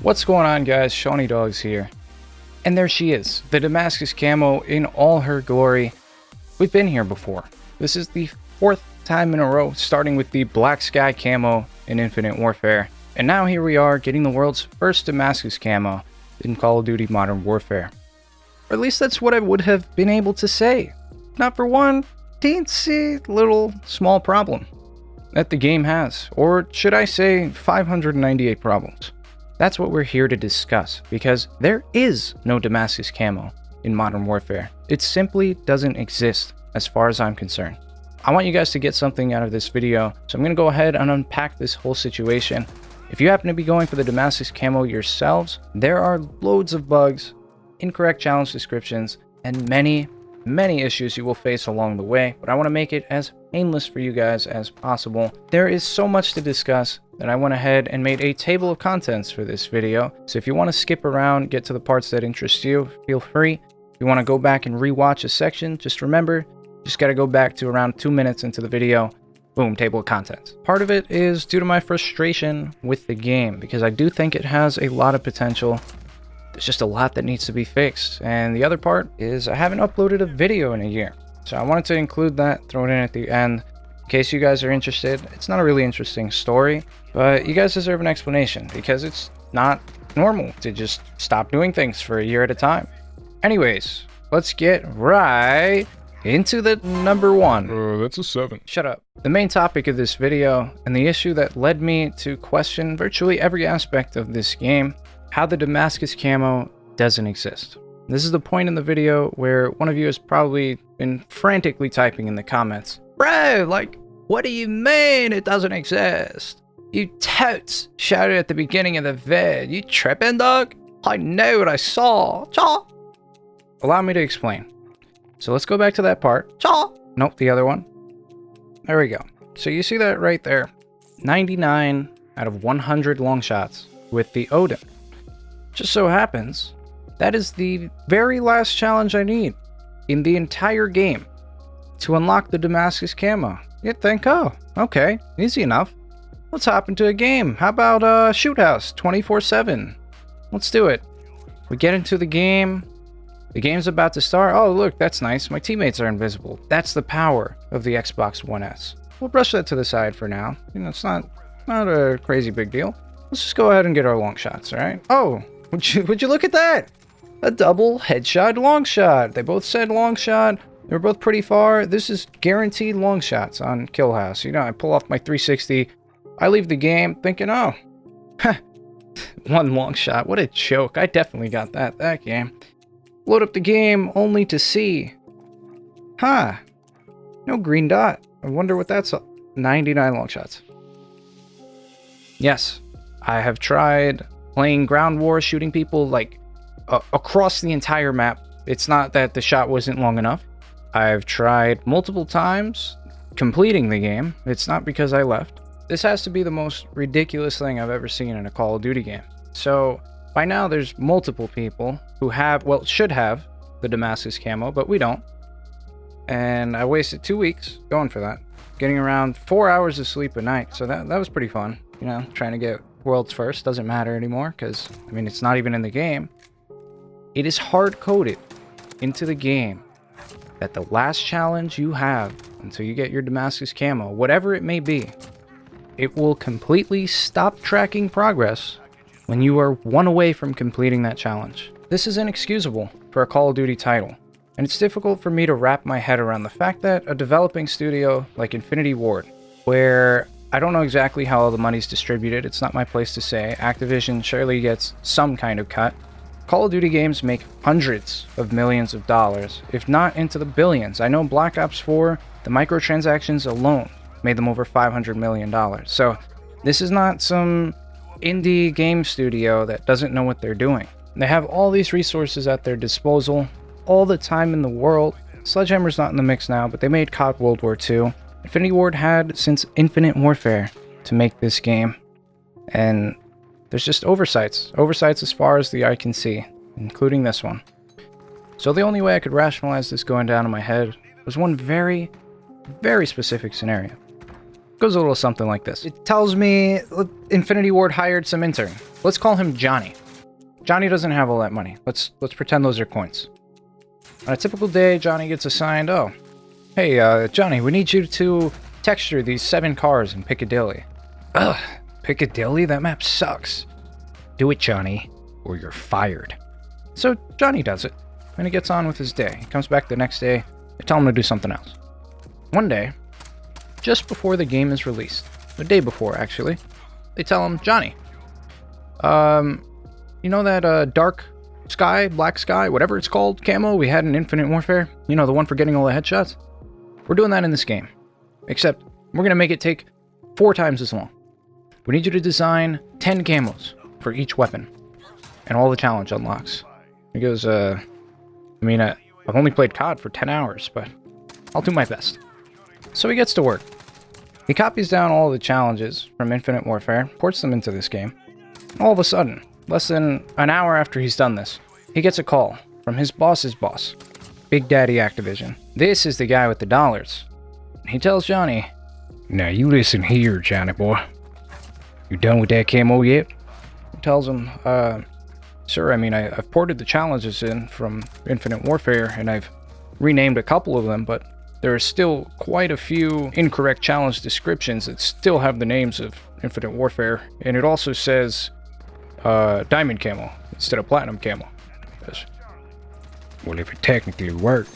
What's going on, guys? SeanEDawgz here. And there she is, the Damascus Camo in all her glory. We've been here before. This is the fourth time in a row, starting with the Black Sky Camo in Infinite Warfare. And now here we are, getting the world's first Damascus Camo in Call of Duty Modern Warfare. Or at least that's what I would have been able to say. Not for one teensy little small problem that the game has. Or should I say 598 problems. That's what we're here to discuss, because there is no Damascus Camo in Modern Warfare. It simply doesn't exist, as far as I'm concerned. I want you guys to get something out of this video, so I'm going to go ahead and unpack this whole situation. If you happen to be going for the Damascus Camo yourselves, there are loads of bugs, incorrect challenge descriptions, and many issues you will face along the way, but I want to make it as painless for you guys as possible. There is so much to discuss that I went ahead and made a table of contents for this video. So if you want to skip around, get to the parts that interest you, feel free. If you want to go back and rewatch a section, just remember, just got to go back to around 2 minutes into the video. Boom, table of contents. Part of it is due to my frustration with the game, because I do think it has a lot of potential. There's just a lot that needs to be fixed. And the other part is I haven't uploaded a video in a year. So I wanted to include that, throw it in at the end, in case you guys are interested. It's not a really interesting story, but you guys deserve an explanation, because it's not normal to just stop doing things for a year at a time. Anyways, let's get right into the number one. That's a 7. Shut up. The main topic of this video, and the issue that led me to question virtually every aspect of this game, how the Damascus Camo doesn't exist. This is the point in the video where one of you has probably been frantically typing in the comments, "Bro, like, what do you mean it doesn't exist? You totes shouted at the beginning of the vid. You tripping, dog? I know what I saw. Cha." Allow me to explain. So let's go back to that part. Cha. Nope, the other one. There we go. So you see that right there. 99 out of 100 long shots with the Odin. Just so happens, that is the very last challenge I need in the entire game to unlock the Damascus Camo. You'd think, oh, okay, easy enough. Let's hop into a game. How about Shoot House 24/7? Let's do it. We get into the game. The game's about to start. Oh, look, that's nice. My teammates are invisible. That's the power of the Xbox One S. We'll brush that to the side for now. You know, it's not a crazy big deal. Let's just go ahead and get our long shots, all right? Oh, would you look at that? A double headshot long shot. They both said long shot. They were both pretty far. This is guaranteed long shots on Kill House. You know, I pull off my 360. I leave the game thinking, oh, one long shot. What a joke. I definitely got that game. Load up the game only to see, no green dot. I wonder what that's. 99 long shots. Yes, I have tried playing ground war, shooting people like across the entire map. It's not that the shot wasn't long enough. I've tried multiple times completing the game. It's not because I left. This has to be the most ridiculous thing I've ever seen in a Call of Duty game. So by now there's multiple people who have, well, should have the Damascus Camo, but we don't. And I wasted 2 weeks going for that, getting around 4 hours of sleep a night. So that was pretty fun, you know, trying to get world's first. Doesn't matter anymore, because I mean, it's not even in the game. It is hard-coded into the game that the last challenge you have until you get your Damascus Camo, whatever it may be, it will completely stop tracking progress when you are one away from completing that challenge. This is inexcusable for a Call of Duty title, and it's difficult for me to wrap my head around the fact that a developing studio like Infinity Ward, where I don't know exactly how all the money's distributed, it's not my place to say, Activision surely gets some kind of cut. Call of Duty games make hundreds of millions of dollars, if not into the billions. I know Black Ops 4, the microtransactions alone made them over $500 million. So this is not some indie game studio that doesn't know what they're doing. They have all these resources at their disposal, all the time in the world. Sledgehammer's not in the mix now, but they made COD World War II. Infinity Ward had since Infinite Warfare to make this game. And there's just oversights as far as the eye can see, including this one. So the only way I could rationalize this going down in my head was one very, very specific scenario. Goes a little something like this. It tells me Infinity Ward hired some intern. Let's call him Johnny. Johnny doesn't have all that money. Let's pretend those are coins. On a typical day, Johnny gets assigned, oh, hey, Johnny, we need you to texture these 7 cars in Piccadilly. Ugh, Piccadilly? That map sucks. Do it, Johnny, or you're fired. So Johnny does it, and he gets on with his day. He comes back the next day, they tell him to do something else. One day, just before the game is released, the day before actually, they tell him, Johnny, you know that dark sky, black sky, whatever it's called, camo we had in Infinite Warfare? You know, the one for getting all the headshots? We're doing that in this game, except we're going to make it take 4 times as long. We need you to design 10 camos for each weapon, and all the challenge unlocks. He goes, I've only played COD for 10 hours, but I'll do my best. So he gets to work. He copies down all the challenges from Infinite Warfare, ports them into this game, and all of a sudden, less than an hour after he's done this, he gets a call from his boss's boss, Big Daddy Activision. This is the guy with the dollars. He tells Johnny, now you listen here, Johnny boy. You done with that camo yet? He tells him, sir, I've ported the challenges in from Infinite Warfare, and I've renamed a couple of them, but there are still quite a few incorrect challenge descriptions that still have the names of Infinite Warfare, and it also says diamond camo instead of platinum camo. Well, if it technically works,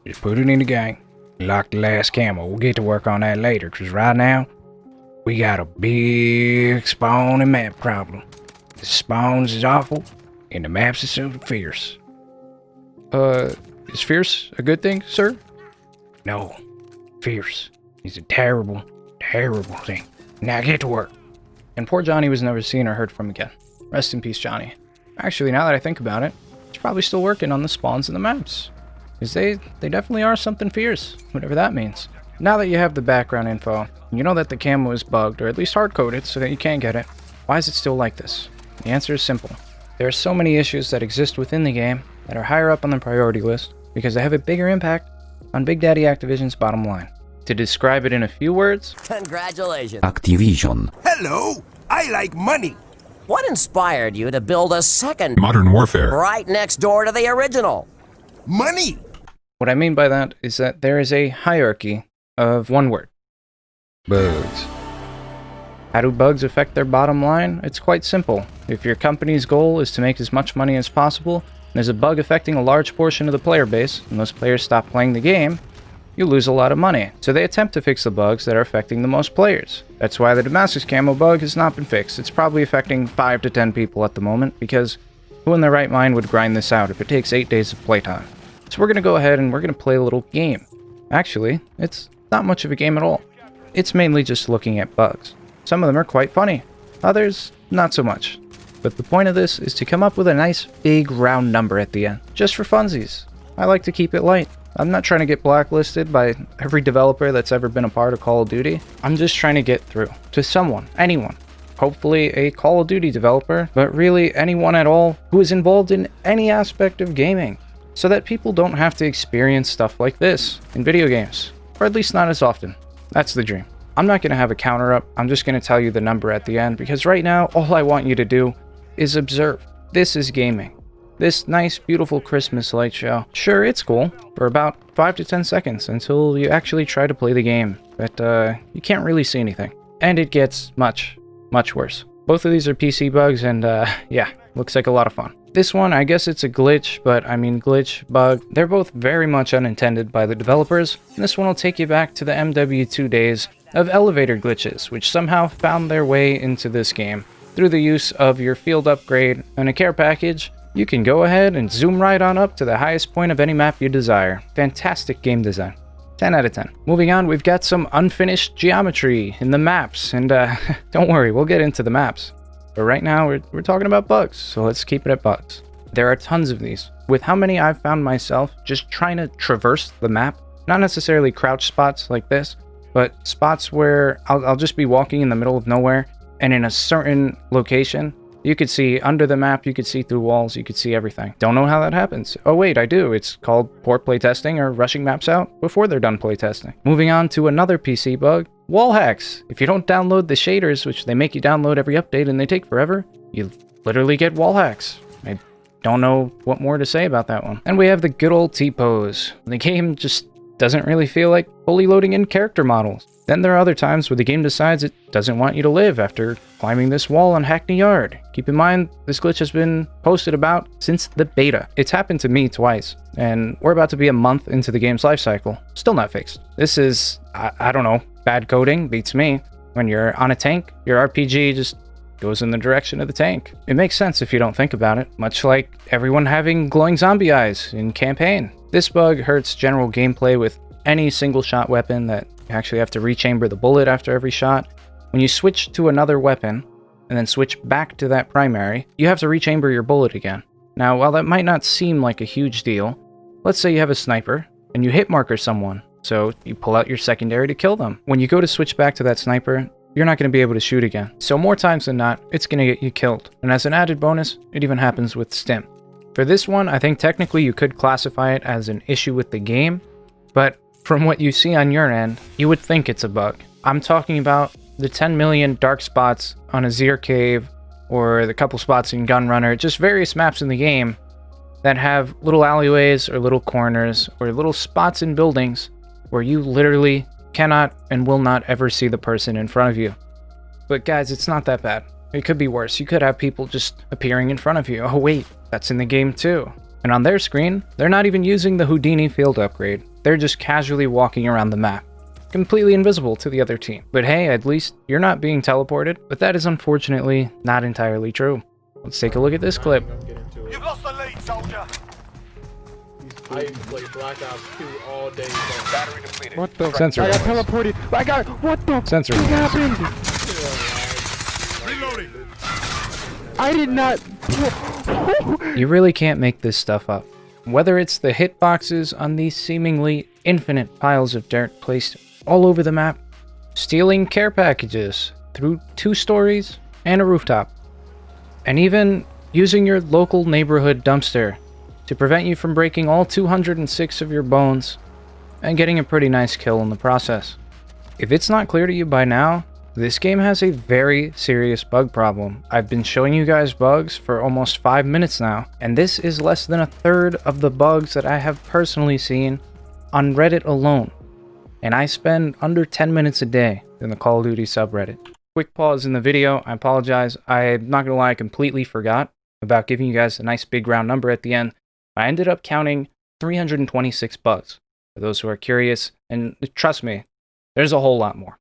just put it in the game, lock the last camo. We'll get to work on that later, because right now, we got a big spawn and map problem. The spawns is awful, and the maps is so fierce. Is fierce a good thing, sir? No, fierce is a terrible, terrible thing. Now get to work. And poor Johnny was never seen or heard from again. Rest in peace, Johnny. Actually, now that I think about it, he's probably still working on the spawns and the maps. Because they definitely are something fierce, whatever that means. Now that you have the background info, you know that the camo is bugged, or at least hard-coded so that you can get it, why is it still like this? The answer is simple. There are so many issues that exist within the game that are higher up on the priority list because they have a bigger impact on Big Daddy Activision's bottom line. To describe it in a few words... Congratulations. Activision. Hello, I like money. What inspired you to build a second Modern Warfare right next door to the original? Money. What I mean by that is that there is a hierarchy of one word. Bugs. How do bugs affect their bottom line? It's quite simple. If your company's goal is to make as much money as possible, and there's a bug affecting a large portion of the player base, and those players stop playing the game, you lose a lot of money. So they attempt to fix the bugs that are affecting the most players. That's why the Damascus Camo bug has not been fixed. It's probably affecting 5 to 10 people at the moment, because who in their right mind would grind this out if it takes 8 days of playtime? So we're going to go ahead and we're going to play a little game. Actually, it's not much of a game at all. It's mainly just looking at bugs. Some of them are quite funny, others not so much. But the point of this is to come up with a nice big round number at the end, just for funsies. I like to keep it light. I'm not trying to get blacklisted by every developer that's ever been a part of Call of Duty. I'm just trying to get through to someone, anyone. Hopefully a Call of Duty developer, but really anyone at all who is involved in any aspect of gaming, so that people don't have to experience stuff like this in video games, or at least not as often. That's the dream. I'm not going to have a counter up, I'm just going to tell you the number at the end, because right now all I want you to do is observe. This is gaming. This nice, beautiful Christmas light show. Sure, it's cool for about 5 to 10 seconds until you actually try to play the game, but you can't really see anything. And it gets much, much worse. Both of these are PC bugs, and yeah, looks like a lot of fun. This one, I guess it's a glitch, but I mean glitch, bug, they're both very much unintended by the developers. And this one will take you back to the MW2 days of elevator glitches, which somehow found their way into this game. Through the use of your field upgrade and a care package, you can go ahead and zoom right on up to the highest point of any map you desire. Fantastic game design. 10 out of 10. Moving on, we've got some unfinished geometry in the maps, and don't worry, we'll get into the maps. But right now, we're talking about bugs, so let's keep it at bugs. There are tons of these. With how many I've found myself just trying to traverse the map, not necessarily crouch spots like this, but spots where I'll just be walking in the middle of nowhere, and in a certain location, you could see under the map, you could see through walls, you could see everything. Don't know how that happens. Oh wait, I do. It's called poor playtesting or rushing maps out before they're done playtesting. Moving on to another PC bug. wall hacks. If you don't download the shaders, which they make you download every update and they take forever, you literally get wall hacks. I don't know what more to say about that one. And we have the good old T-pose. The game just doesn't really feel like fully loading in character models. Then there are other times where the game decides it doesn't want you to live after climbing this wall on Hackney Yard. Keep in mind, this glitch has been posted about since the beta. It's happened to me twice, and we're about to be a month into the game's life cycle. Still not fixed. This is, I don't know, bad coding beats me. When you're on a tank, your RPG just goes in the direction of the tank. It makes sense if you don't think about it, much like everyone having glowing zombie eyes in campaign. This bug hurts general gameplay with any single shot weapon that you actually have to rechamber the bullet after every shot. When you switch to another weapon and then switch back to that primary, you have to rechamber your bullet again. Now, while that might not seem like a huge deal, let's say you have a sniper and you hit marker someone, so you pull out your secondary to kill them. When you go to switch back to that sniper, you're not going to be able to shoot again. So more times than not, it's going to get you killed. And as an added bonus, it even happens with stim. For this one, I think technically you could classify it as an issue with the game, but from what you see on your end, you would think it's a bug. I'm talking about the 10 million dark spots on Azir Cave, or the couple spots in Gunrunner, just various maps in the game that have little alleyways or little corners or little spots in buildings where you literally cannot and will not ever see the person in front of you. But guys, it's not that bad. It could be worse. You could have people just appearing in front of you. Oh wait, that's in the game too. And on their screen, they're not even using the Houdini field upgrade. They're just casually walking around the map, completely invisible to the other team. But hey, at least you're not being teleported. But that is unfortunately not entirely true. Let's take a look at this clip. You've lost the lead, soldier. I play Black Ops 2 all day. Battery depleted. What the? Sensor. I got teleported. I got, what the? Sensor. What happened? Reloading. I did not. You really can't make this stuff up. Whether it's the hitboxes on these seemingly infinite piles of dirt placed all over the map, stealing care packages through 2 stories and a rooftop, and even using your local neighborhood dumpster to prevent you from breaking all 206 of your bones and getting a pretty nice kill in the process. If it's not clear to you by now, this game has a very serious bug problem. I've been showing you guys bugs for almost 5 minutes now, and this is less than a third of the bugs that I have personally seen on Reddit alone. And I spend under 10 minutes a day in the Call of Duty subreddit. Quick pause in the video, I apologize. I'm not gonna lie, I completely forgot about giving you guys a nice big round number at the end. I ended up counting 326 bugs, for those who are curious, and trust me, there's a whole lot more.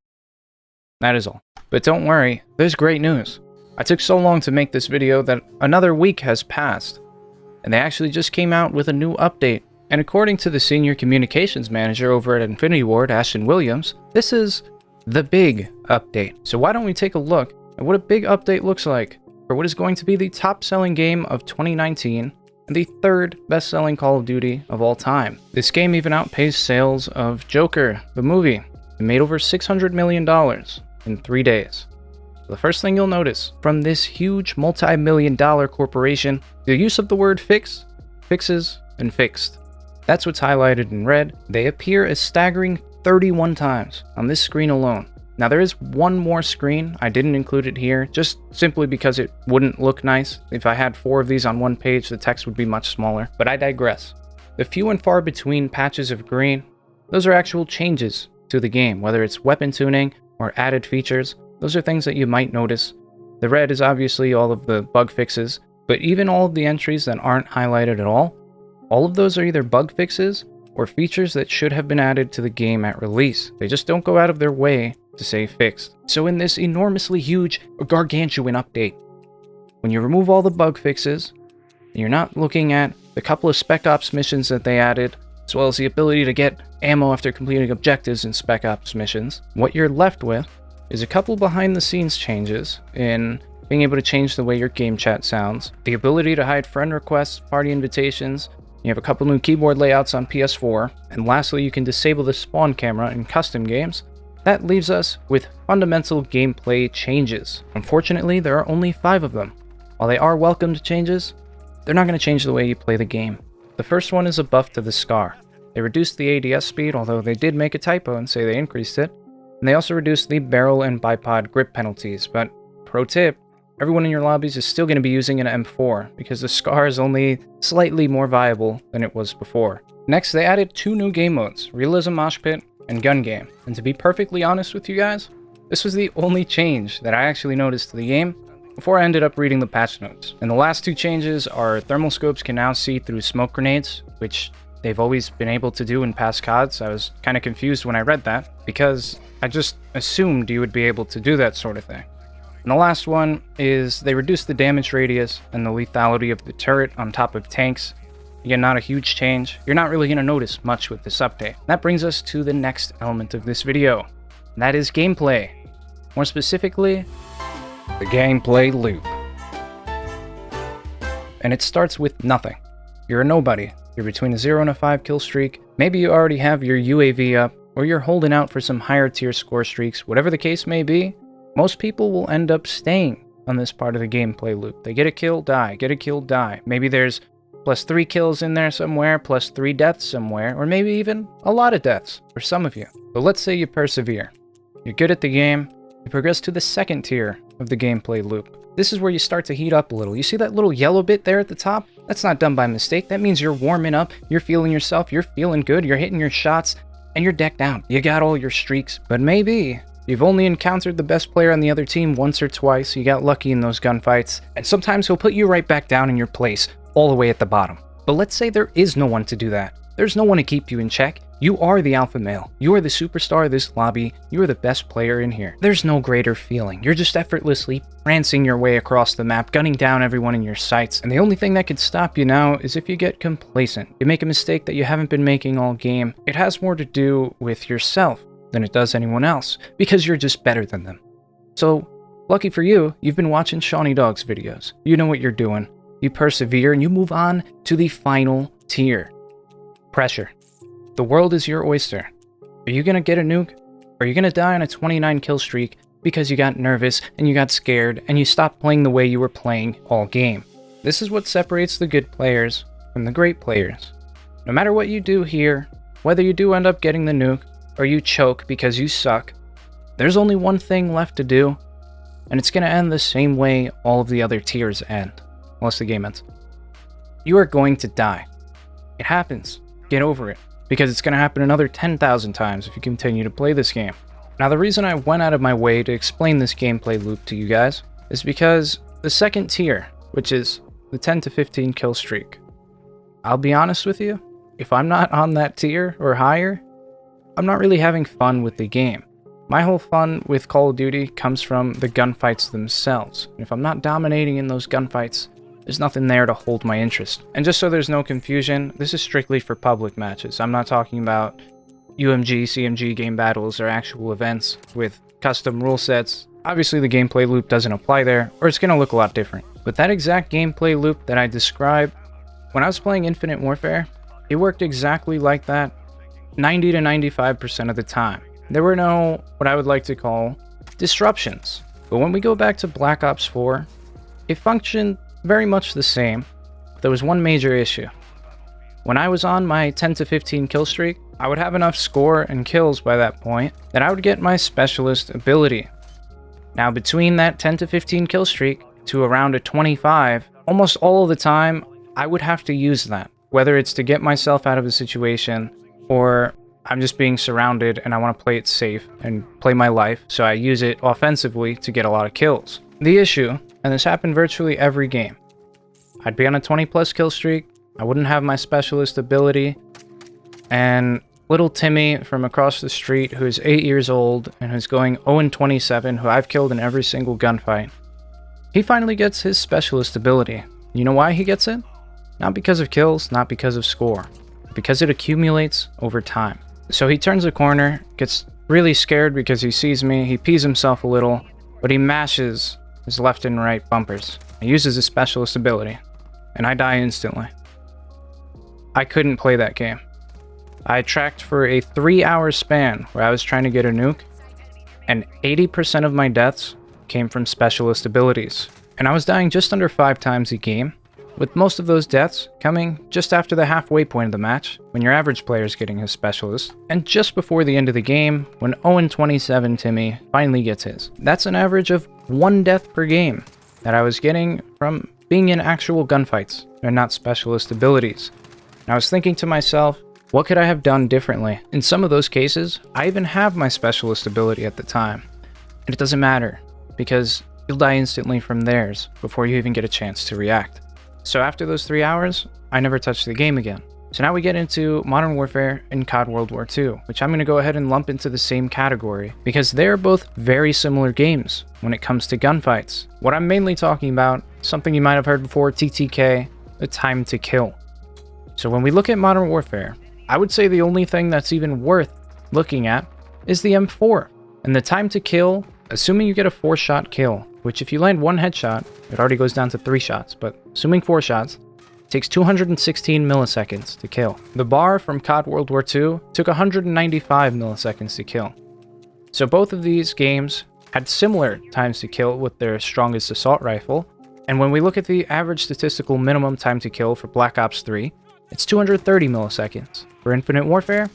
That is all. But don't worry, there's great news. I took so long to make this video that another week has passed, and they actually just came out with a new update. And according to the senior communications manager over at Infinity Ward, Ashton Williams, this is the big update. So why don't we take a look at what a big update looks like for what is going to be the top-selling game of 2019 and the 3rd best-selling Call of Duty of all time. This game even outpaced sales of Joker, the movie. It made over $600 million in 3 days. The first thing you'll notice from this huge multi-million-dollar corporation, the use of the word fix, fixes, and fixed. That's what's highlighted in red. They appear a staggering 31 times on this screen alone. Now there is one more screen. I didn't include it here, just simply because it wouldn't look nice. If I had 4 of these on one page, the text would be much smaller. But I digress. The few and far between patches of green, those are actual changes to the game, whether it's weapon tuning or added features. Those are things that you might notice. The red is obviously all of the bug fixes, but even all of the entries that aren't highlighted at all of those are either bug fixes or features that should have been added to the game at release. They just don't go out of their way to say fixed. So in this enormously huge, gargantuan update, when you remove all the bug fixes, and you're not looking at the couple of Spec Ops missions that they added, as well as the ability to get ammo after completing objectives in Spec Ops missions, what you're left with is a couple behind the scenes changes in being able to change the way your game chat sounds, the ability to hide friend requests, party invitations. You have a couple new keyboard layouts on PS4, and lastly you can disable the spawn camera in custom games. That leaves us with fundamental gameplay changes. Unfortunately, there are only 5 of them. While they are welcomed changes, they're not going to change the way you play the game. The first one is a buff to the SCAR. They reduced the ADS speed, although they did make a typo and say they increased it. And they also reduced the barrel and bipod grip penalties, but pro tip, everyone in your lobbies is still going to be using an M4 because the SCAR is only slightly more viable than it was before. Next, they added 2 new game modes, Realism Mosh Pit and Gun Game. And to be perfectly honest with you guys, this was the only change that I actually noticed to the game before I ended up reading the patch notes. And the last 2 changes are thermal scopes can now see through smoke grenades, which they've always been able to do in past CODs. I was kind of confused when I read that because I just assumed you would be able to do that sort of thing. And the last one is they reduced the damage radius and the lethality of the turret on top of tanks. Again, not a huge change. You're not really going to notice much with this update. That brings us to the next element of this video, and that is gameplay. More specifically, the gameplay loop. And it starts with nothing. You're a nobody. You're between a 0 and a 5 kill streak. Maybe you already have your UAV up, or you're holding out for some higher tier score streaks. Whatever the case may be, most people will end up staying on this part of the gameplay loop. They get a kill, die, get a kill, die. Maybe there's +3 kills in there somewhere, +3 deaths somewhere, or maybe even a lot of deaths for some of you. But let's say you persevere. You're good at the game, you progress to the second tier of the gameplay loop. This is where you start to heat up a little. You see that little yellow bit there at the top? That's not done by mistake. That means you're warming up, you're feeling yourself, you're feeling good, you're hitting your shots, and you're decked out. You got all your streaks, but maybe you've only encountered the best player on the other team once or twice, you got lucky in those gunfights, and sometimes he'll put you right back down in your place, all the way at the bottom. But let's say there is no one to do that. There's no one to keep you in check. You are the alpha male. You are the superstar of this lobby. You are the best player in here. There's no greater feeling. You're just effortlessly prancing your way across the map, gunning down everyone in your sights. And the only thing that could stop you now is if you get complacent. You make a mistake that you haven't been making all game. It has more to do with yourself than it does anyone else, because you're just better than them. So, lucky for you, you've been watching SeanEDawgz videos. You know what you're doing. You persevere and you move on to the final tier. Pressure. The world is your oyster. Are you gonna get a nuke? Or are you gonna die on a 29 kill streak because you got nervous and you got scared and you stopped playing the way you were playing all game? This is what separates the good players from the great players. No matter what you do here, whether you do end up getting the nuke or you choke because you suck, there's only one thing left to do, and it's gonna end the same way all of the other tiers end, unless the game ends. You are going to die. It happens. Get over it. Because it's going to happen another 10,000 times if you continue to play this game. Now, the reason I went out of my way to explain this gameplay loop to you guys is because the second tier, which is the 10 to 15 kill streak, I'll be honest with you, if I'm not on that tier or higher, I'm not really having fun with the game. My whole fun with Call of Duty comes from the gunfights themselves. And if I'm not dominating in those gunfights, there's nothing there to hold my interest. And just so there's no confusion, this is strictly for public matches. I'm not talking about UMG, CMG game battles or actual events with custom rule sets. Obviously the gameplay loop doesn't apply there, or it's going to look a lot different. But that exact gameplay loop that I described, when I was playing Infinite Warfare, it worked exactly like that 90 to 95% of the time. There were no, what I would like to call, disruptions. But when we go back to Black Ops 4, it functioned very much the same. There was one major issue. When I was on my 10 to 15 kill streak, I would have enough score and kills by that point that I would get my specialist ability. Now between that 10 to 15 kill streak to around a 25, almost all of the time I would have to use that. Whether it's to get myself out of a situation or I'm just being surrounded and I want to play it safe and play my life, so I use it offensively to get a lot of kills. The issue, and this happened virtually every game, I'd be on a 20+ kill streak, I wouldn't have my specialist ability, and little Timmy from across the street, who's 8 years old and who's going 0-27, who I've killed in every single gunfight, he finally gets his specialist ability. You know why he gets it? Not because of kills, not because of score, because it accumulates over time. So he turns a corner, gets really scared because he sees me, he pees himself a little, but he mashes his left and right bumpers. He uses his specialist ability, and I die instantly. I couldn't play that game. I tracked for a 3-hour span where I was trying to get a nuke, and 80% of my deaths came from specialist abilities. And I was dying just under 5 times a game, with most of those deaths coming just after the halfway point of the match, when your average player is getting his specialist, and just before the end of the game, when 0-27 Timmy finally gets his. That's an average of 1 death per game that I was getting from being in actual gunfights, and not specialist abilities. And I was thinking to myself, what could I have done differently? In some of those cases, I even have my specialist ability at the time, and it doesn't matter, because you'll die instantly from theirs before you even get a chance to react. So after those 3 hours, I never touched the game again. So now we get into Modern Warfare and COD World War II, which I'm going to go ahead and lump into the same category, because they're both very similar games when it comes to gunfights. What I'm mainly talking about, something you might have heard before, TTK, the time to kill. So when we look at Modern Warfare, I would say the only thing that's even worth looking at is the M4. And the time to kill, assuming you get a 4-shot kill, which if you land 1 headshot, it already goes down to 3 shots, but assuming 4 shots, it takes 216 milliseconds to kill. The bar from COD World War II took 195 milliseconds to kill. So both of these games had similar times to kill with their strongest assault rifle, and when we look at the average statistical minimum time to kill for Black Ops 3, it's 230 milliseconds. For Infinite Warfare,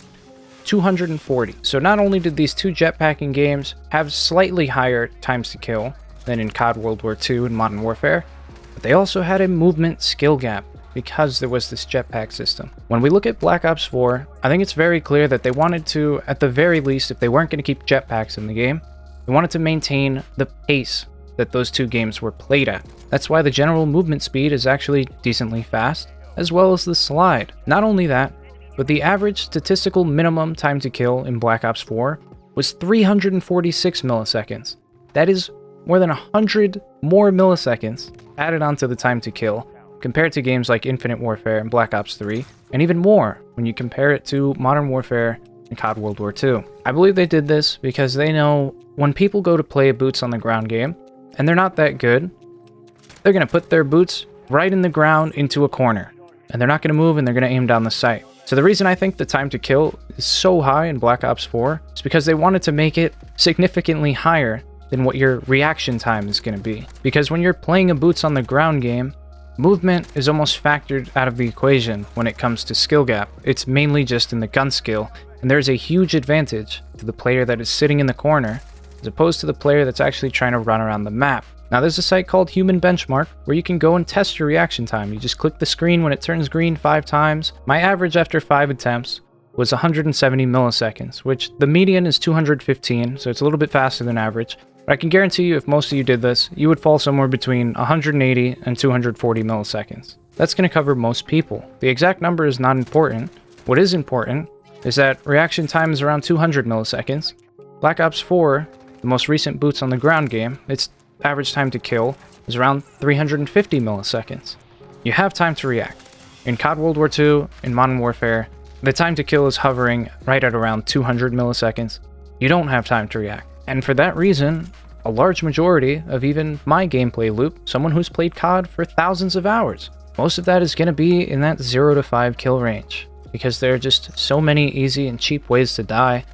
240. So not only did these two jetpacking games have slightly higher times to kill than in COD World War II and Modern Warfare, but they also had a movement skill gap because there was this jetpack system. When we look at Black Ops 4, I think it's very clear that they wanted to, at the very least, if they weren't going to keep jetpacks in the game, they wanted to maintain the pace that those two games were played at. That's why the general movement speed is actually decently fast, as well as the slide. Not only that, but the average statistical minimum time to kill in Black Ops 4 was 346 milliseconds. That is more than 100 more milliseconds added onto the time to kill compared to games like Infinite Warfare and Black Ops 3, and even more when you compare it to Modern Warfare and COD World War II. I believe they did this because they know when people go to play a boots on the ground game, and they're not that good, they're going to put their boots right in the ground into a corner, and they're not going to move and they're going to aim down the sight. So the reason I think the time to kill is so high in Black Ops 4 is because they wanted to make it significantly higher than what your reaction time is going to be. Because when you're playing a boots on the ground game, movement is almost factored out of the equation when it comes to skill gap. It's mainly just in the gun skill, and there's a huge advantage to the player that is sitting in the corner as opposed to the player that's actually trying to run around the map. Now there's a site called Human Benchmark where you can go and test your reaction time. You just click the screen when it turns green 5 times. My average after 5 attempts was 170 milliseconds, which the median is 215, so it's a little bit faster than average. But I can guarantee you if most of you did this, you would fall somewhere between 180 and 240 milliseconds. That's going to cover most people. The exact number is not important. What is important is that reaction time is around 200 milliseconds. Black Ops 4, the most recent boots on the ground game, its average time to kill is around 350 milliseconds. You have time to react. In COD World War II, in Modern Warfare, the time to kill is hovering right at around 200 milliseconds. You don't have time to react. And for that reason, a large majority of even my gameplay loop, someone who's played COD for thousands of hours, most of that is going to be in that 0 to 5 kill range, because there are just so many easy and cheap ways to die.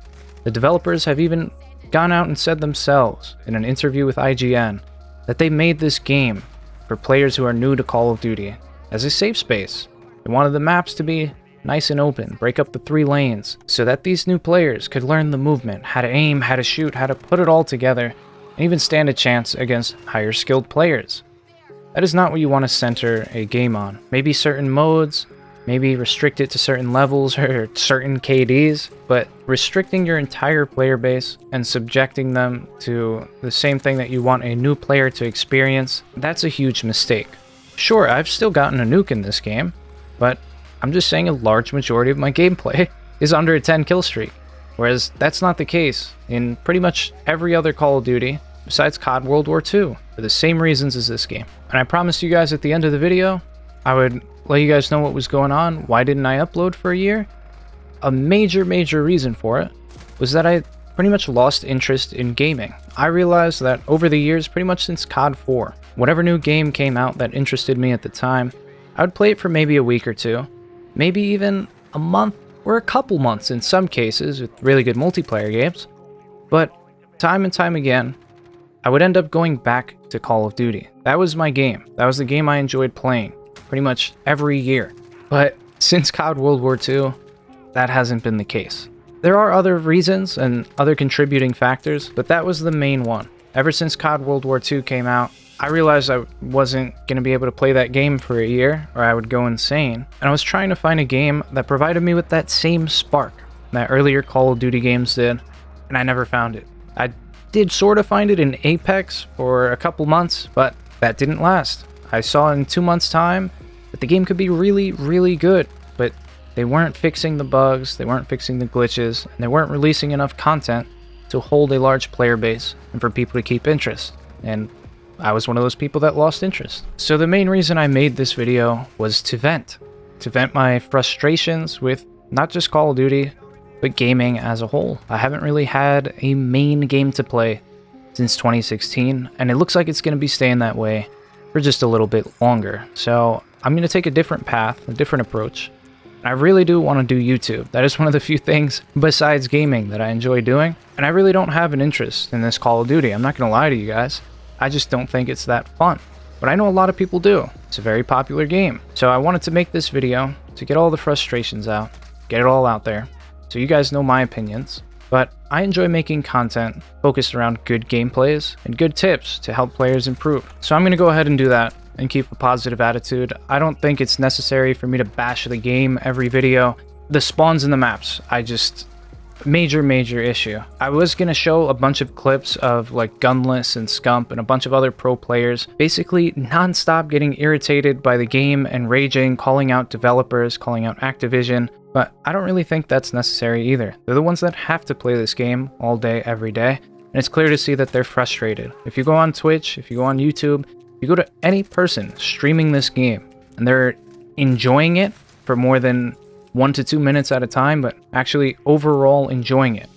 The developers have even gone out and said themselves in an interview with IGN that they made this game for players who are new to Call of Duty as a safe space. They wanted the maps to be nice and open, break up the 3 lanes, so that these new players could learn the movement, how to aim, how to shoot, how to put it all together, and even stand a chance against higher skilled players. That is not what you want to center a game on. Maybe certain modes, maybe restrict it to certain levels or certain KDs, but restricting your entire player base and subjecting them to the same thing that you want a new player to experience, that's a huge mistake. Sure, I've still gotten a nuke in this game, but I'm just saying a large majority of my gameplay is under a 10 kill streak, whereas that's not the case in pretty much every other Call of Duty besides COD World War II for the same reasons as this game. And I promised you guys at the end of the video I would let you guys know what was going on. Why didn't I upload for a year? A major reason for it was that I pretty much lost interest in gaming. I realized that over the years, pretty much since COD 4, whatever new game came out that interested me at the time, I would play it for maybe a week or two, maybe even a month or a couple months in some cases with really good multiplayer games, but time and time again, I would end up going back to Call of Duty. That was my game. That was the game I enjoyed playing. pretty much every year. But since COD World War II, that hasn't been the case. There are other reasons and other contributing factors, but that was the main one. Ever since COD World War II came out, I realized I wasn't going to be able to play that game for a year, or I would go insane. And I was trying to find a game that provided me with that same spark that earlier Call of Duty games did, and I never found it. I did sort of find it in Apex for a couple months, but that didn't last. I saw in 2 months' time that the game could be really, really good, but they weren't fixing the bugs, they weren't fixing the glitches, and they weren't releasing enough content to hold a large player base and for people to keep interest. And I was one of those people that lost interest. So the main reason I made this video was to vent my frustrations with not just Call of Duty, but gaming as a whole. I haven't really had a main game to play since 2016, and it looks like it's going to be staying that way for just a little bit longer. So I'm going to take a different path, a different approach. And I really do want to do YouTube. That is one of the few things besides gaming that I enjoy doing, and I really don't have an interest in this Call of Duty. I'm not going to lie to you guys. I just don't think it's that fun. But I know a lot of people do. It's a very popular game. So I wanted to make this video to get all the frustrations out, get it all out there, so you guys know my opinions. But I enjoy making content focused around good gameplays and good tips to help players improve. So I'm going to go ahead and do that and keep a positive attitude. I don't think it's necessary for me to bash the game every video. The spawns in the maps, major issue. I was going to show a bunch of clips of like Gunless and Scump and a bunch of other pro players basically non-stop getting irritated by the game and raging, calling out developers, calling out Activision, but I don't really think that's necessary either. They're the ones that have to play this game all day, every day, and it's clear to see that they're frustrated. If you go on Twitch, if you go on YouTube, you go to any person streaming this game and they're enjoying it for more than 1 to 2 minutes at a time, but actually overall enjoying it,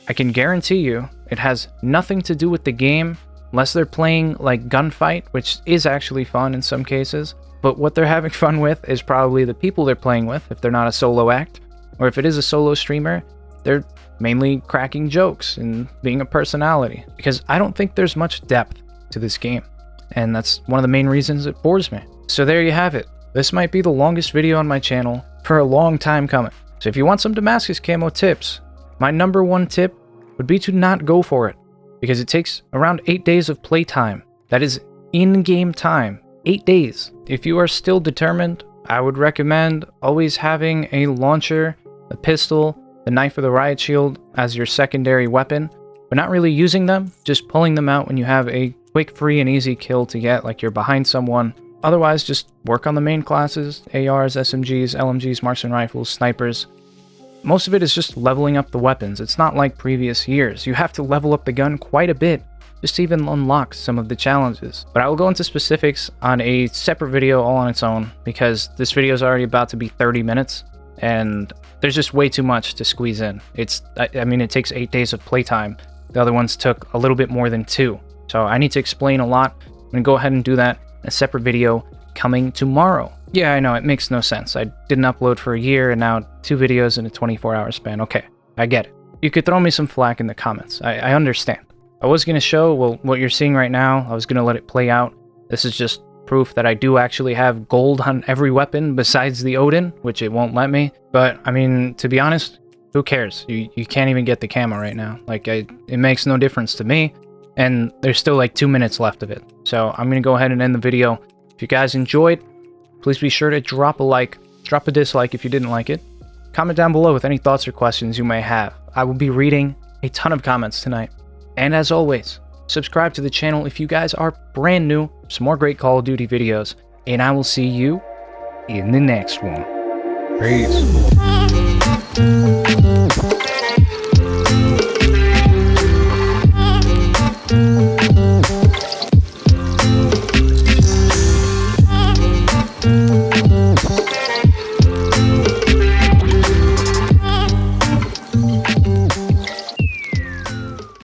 I can guarantee you it has nothing to do with the game unless they're playing like Gunfight, which is actually fun in some cases, but what they're having fun with is probably the people they're playing with if they're not a solo act, or if it is a solo streamer, they're mainly cracking jokes and being a personality, because I don't think there's much depth to this game, and that's one of the main reasons it bores me. So there you have it. This might be the longest video on my channel for a long time coming. So if you want some Damascus Camo tips, my number one tip would be to not go for it, because it takes around 8 days of playtime. That is in-game time, 8 days. If you are still determined, I would recommend always having a launcher, a pistol, the knife or the riot shield as your secondary weapon, but not really using them, just pulling them out when you have a quick, free, and easy kill to get, like you're behind someone. Otherwise, just work on the main classes, ARs, SMGs, LMGs, marksman rifles, snipers. Most of it is just leveling up the weapons. It's not like previous years. You have to level up the gun quite a bit just to even unlock some of the challenges. But I will go into specifics on a separate video all on its own, because this video is already about to be 30 minutes, and there's just way too much to squeeze in. I mean, it takes 8 days of playtime. The other ones took a little bit more than 2. So I need to explain a lot. I'm going to go ahead and do that in a separate video coming tomorrow. Yeah, I know, it makes no sense. I didn't upload for a year and now 2 videos in a 24-hour span. Okay, I get it. You could throw me some flack in the comments. I understand. I was going to show, well, what you're seeing right now. I was going to let it play out. This is just proof that I do actually have gold on every weapon besides the Odin, which it won't let me. But, I mean, to be honest, who cares? You can't even get the camo right now. Like, it makes no difference to me. And there's still like 2 minutes left of it. So I'm going to go ahead and end the video. If you guys enjoyed, please be sure to drop a like, drop a dislike if you didn't like it. Comment down below with any thoughts or questions you may have. I will be reading a ton of comments tonight. And as always, subscribe to the channel if you guys are brand new for some more great Call of Duty videos. And I will see you in the next one. Peace.